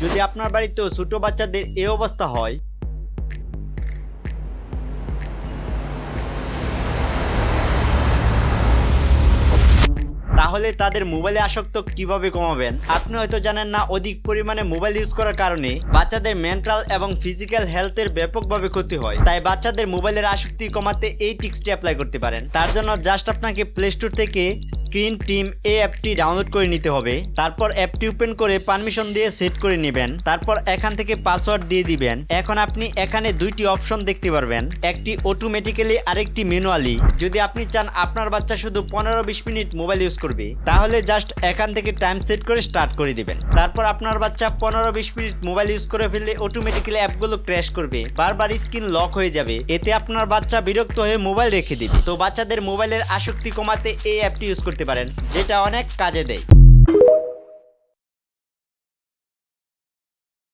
যদি আপনার বাড়িতেও ছোট বাচ্চাদের এই অবস্থা হয়, তাহলে তাদের মোবাইলে আসক্ত কিভাবে কমাবেন। আপনি হয়তো জানেন না, অধিক পরিমাণে মোবাইল ইউজ করার কারণে বাচ্চাদের মেন্টাল এবং ফিজিক্যাল হেলথের ব্যাপকভাবে ক্ষতি হয়। তাই বাচ্চাদের মোবাইলের আসক্তি কমাতে এই টিপসটি অ্যাপ্লাই করতে পারেন। তার জন্য জাস্ট আপনাকে প্লে স্টোর থেকে স্ক্রিন টিম এই অ্যাপটি ডাউনলোড করে নিতে হবে। তারপর অ্যাপটি ওপেন করে পারমিশন দিয়ে সেট করে নেবেন। তারপর এখান থেকে পাসওয়ার্ড দিয়ে দিবেন। এখন আপনি এখানে দুইটি অপশন দেখতে পারবেন, একটি অটোমেটিক্যালি আরেকটি ম্যানুয়ালি। যদি আপনি চান আপনার বাচ্চা শুধু 15-20 মিনিট মোবাইল ইউজ করবে, তাহলে জাস্ট এখান থেকে টাইম সেট করে স্টার্ট করে দিবেন। তারপর আপনার বাচ্চা 15-20 মিনিট মোবাইল ইউজ করে ফেললে অটোমেটিক্যালি অ্যাপগুলো ক্র্যাশ করবে, বারবার স্ক্রিন লক হয়ে যাবে। এতে আপনার বাচ্চা বিরক্ত হয়ে মোবাইল রেখে দিবে। তো বাচ্চাদের মোবাইলের আসক্তি কমাতে এই অ্যাপটি ইউজ করতে পারেন, যেটা অনেক কাজে দেয়।